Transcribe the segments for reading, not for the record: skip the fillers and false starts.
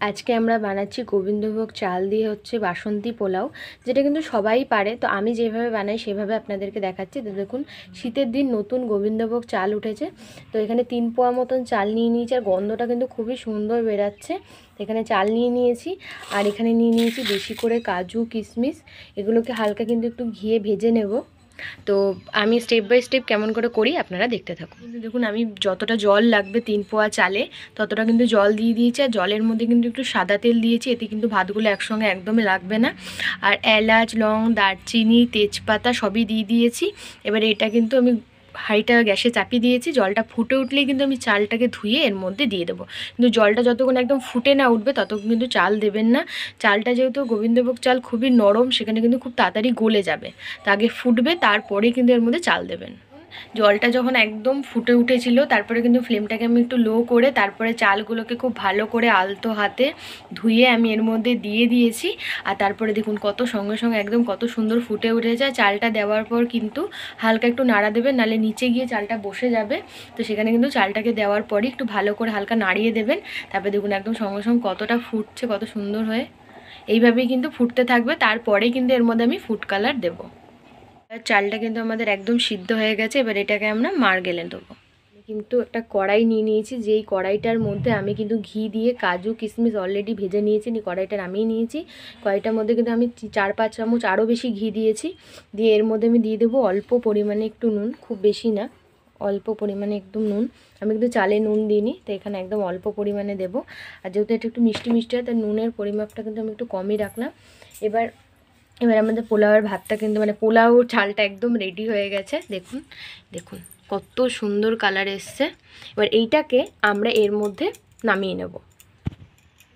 আজকে আমরা বানাচ্ছি গোবিন্দভোগ চাল দিয়ে হচ্ছে বাসন্তী পোলাও, যেটা কিন্তু সবাই পারে। তো আমি যেভাবে বানাই সেভাবে আপনাদেরকে দেখাচ্ছি। তো দেখুন, শীতের দিন নতুন গোবিন্দভোগ চাল উঠেছে। তো এখানে 3 পোয়া মতন চাল নিয়ে নিয়েছি, আর গন্ধটা কিন্তু খুবই সুন্দর বেরাচ্ছে। এখানে চাল নিয়ে নিয়েছি, আর এখানে নিয়ে নিয়েছি বেশি করে কাজু কিশমিশ। এগুলোকে হালকা কিন্তু একটু ঘিয়ে ভেজে নেব। তো আমি স্টেপ বাই স্টেপ কেমন করে করি আপনারা দেখতে থাকুন। কিন্তু দেখুন, আমি যতটা জল লাগবে 3 পোয়া চালে ততটা কিন্তু জল দিয়ে দিয়েছি, আর জলের মধ্যে কিন্তু একটু সাদা তেল দিয়েছি। এতে কিন্তু ভাতগুলো একসঙ্গে একদমই লাগবে না। আর এলাচ, লং, দারচিনি, তেজপাতা সবই দিয়ে দিয়েছি। এবার এটা কিন্তু আমি হাঁড়িটা গ্যাসে চাপিয়ে দিয়েছি। জলটা ফুটে উঠলেই কিন্তু আমি চালটাকে ধুয়ে এর মধ্যে দিয়ে দেবো। কিন্তু জলটা যতক্ষণ একদম ফুটে না উঠবে ততক্ষণ কিন্তু চাল দেবেন না। চালটা যেহেতু গোবিন্দভোগ চাল খুবই নরম, সেখানে কিন্তু খুব তাড়াতাড়ি গলে যাবে। তা আগে ফুটবে, তারপরে কিন্তু এর মধ্যে চাল দেবেন। জলটা যখন একদম ফুটে উঠেছিল, তারপরে কিন্তু ফ্লেমটাকে আমি একটু লো করে তারপরে চালগুলোকে খুব ভালো করে আলতো হাতে ধুয়ে আমি এর মধ্যে দিয়ে দিয়েছি। আর তারপরে দেখুন কত সঙ্গে সঙ্গে একদম কত সুন্দর ফুটে উঠে যায়। চালটা দেওয়ার পর কিন্তু হালকা একটু নাড়া দেবেন, নাহলে নিচে গিয়ে চালটা বসে যাবে। তো সেখানে কিন্তু চালটাকে দেওয়ার পরই একটু ভালো করে হালকা নাড়িয়ে দেবেন। তারপরে দেখুন একদম সঙ্গে সঙ্গে কতটা ফুটছে, কত সুন্দর হয়ে। এইভাবেই কিন্তু ফুটতে থাকবে। তারপরেই কিন্তু এর মধ্যে আমি ফুড কালার দেবো। চালটা কিন্তু আমাদের একদম সিদ্ধ হয়ে গেছে। এবার এটাকে আমরা মার গেলে দেবো। কিন্তু একটা কড়াই নিয়ে নিয়েছি, যেই কড়াইটার মধ্যে আমি কিন্তু ঘি দিয়ে কাজু কিশমিশ অলরেডি ভেজে নিয়েছি। কড়াইটা নামিয়ে নিয়েছি। কড়াইটার মধ্যে কিন্তু আমি 4-5 চামচ আরও বেশি ঘি দিয়েছি। দিয়ে এর মধ্যে আমি দিয়ে দেবো অল্প পরিমাণে একটু নুন, খুব বেশি না, অল্প পরিমাণে একদম নুন। আমি কিন্তু চালে নুন দিইনি, তো এখানে একদম অল্প পরিমাণে দেবো। আর যেহেতু এটা একটু মিষ্টি মিষ্টি হয়, তাই নুনের পরিমাপটা কিন্তু আমি একটু কমই রাখলাম। এবার আমাদের পোলাওয়ের ভাতটা কিন্তু পোলাও চালটা একদম রেডি হয়ে গেছে। দেখুন দেখুন কত সুন্দর কালার এসছে। এবার এইটাকে আমরা এর মধ্যে নামিয়ে নেব।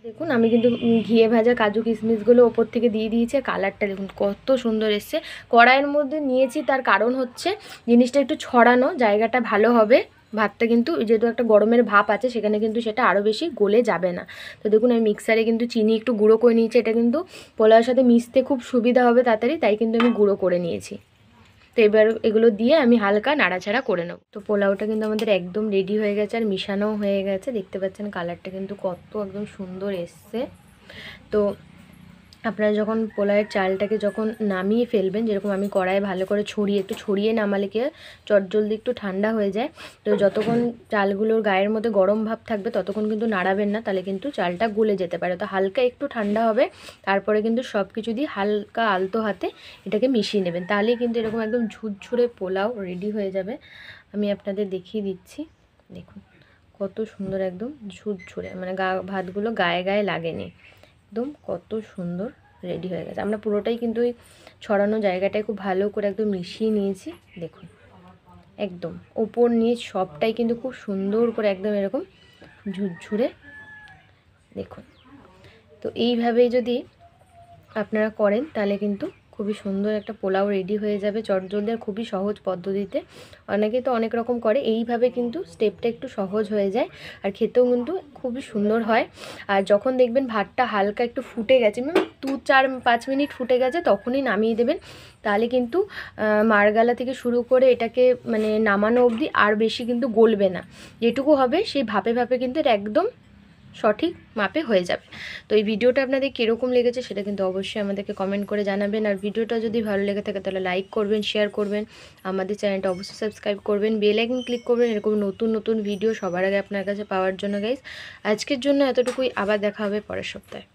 দেখুন আমি কিন্তু ঘিয়ে ভাজা কাজু কিশমিশগুলো ওপর থেকে দিয়ে দিয়েছি। কালারটা দেখুন কত সুন্দর এসছে। কড়াইয়ের মধ্যে নিয়েছি, তার কারণ হচ্ছে জিনিসটা একটু ছড়ানো, জায়গাটা ভালো হবে। ভাতটা কিন্তু যেহেতু একটা গরমের ভাপ আছে, সেখানে কিন্তু সেটা আরও বেশি গলে যাবে না। তো দেখুন আমি মিক্সারে কিন্তু চিনি একটু গুঁড়ো করে নিয়েছি। এটা কিন্তু পোলাওর সাথে মিশতে খুব সুবিধা হবে তাড়াতাড়ি, তাই কিন্তু আমি গুঁড়ো করে নিয়েছি। তো এবার এগুলো দিয়ে আমি হালকা নাড়াচাড়া করে নেব। তো পোলাওটা কিন্তু আমাদের একদম রেডি হয়ে গেছে, আর মিশানোও হয়ে গেছে। দেখতে পাচ্ছেন কালারটা কিন্তু কত একদম সুন্দর এসছে। তো আপনারা যখন পোলাওয়ের চালটাকে যখন নামিয়ে ফেলবেন, যেরকম আমি কড়াইয়ে ভালো করে একটু ছড়িয়ে নামালে কি চটজলদি একটু ঠান্ডা হয়ে যায়। তো যতক্ষণ চালগুলোর গায়ের মধ্যে গরম ভাব থাকবে ততক্ষণ কিন্তু নাড়াবেন না, তাহলে কিন্তু চালটা গলে যেতে পারে। তো হালকা একটু ঠান্ডা হবে, তারপরে কিন্তু সব কিছু দিয়ে হালকা আলতো হাতে এটাকে মিশিয়ে নেবেন। তাহলেই কিন্তু এরকম একদম ঝুরঝুরে পোলাও রেডি হয়ে যাবে। আমি আপনাদের দেখিয়ে দিচ্ছি। দেখুন কত সুন্দর একদম ঝুরঝুরে, ভাতগুলো গায়ে গায়ে লাগেনি। একদম কত সুন্দর রেডি হয়ে গেছে। আমরা পুরোটাই কিন্তু ওই ছড়ানো জায়গাটায় খুব ভালো করে একদম মিশিয়ে নিয়েছি। দেখুন একদম ওপর নিচ সবটাই কিন্তু খুব সুন্দর করে একদম এরকম ঝুরঝুরে। দেখুন, তো এইভাবেই যদি আপনারা করেন তাহলে কিন্তু খুবই সুন্দর একটা পোলাও রেডি হয়ে যাবে চটজলদি, আর খুবই সহজ পদ্ধতিতে। অনেকে তো অনেক রকম করে, এইভাবে কিন্তু স্টেপটা একটু সহজ হয়ে যায়, আর খেতেও কিন্তু খুবই সুন্দর হয়। আর যখন দেখবেন ভাতটা হালকা একটু ফুটে গেছে, 2-4-5 মিনিট ফুটে গেছে, তখনই নামিয়ে দেবেন। তাহলে কিন্তু মারগালা থেকে শুরু করে এটাকে নামানো অবধি আর বেশি কিন্তু গলবে না। যেটুকু হবে সেই ভাপে ভাপে কিন্তু এটা একদম সঠিক মাপে হয়ে যাবে। তো এই ভিডিওটা আপনাদের কীরকম লেগেছে সেটা কিন্তু অবশ্যই আমাদেরকে কমেন্ট করে জানাবেন। আর ভিডিওটা যদি ভালো লেগে থাকে তাহলে লাইক করবেন, শেয়ার করবেন, আমাদের চ্যানেলটা অবশ্যই সাবস্ক্রাইব করবেন, বেল আইকন ক্লিক করবেন এরকম নতুন নতুন ভিডিও সবার আগে আপনার কাছে পাওয়ার জন্য। গাইস, আজকের জন্য এতটুকুই। আবার দেখা হবে পরের সপ্তাহে।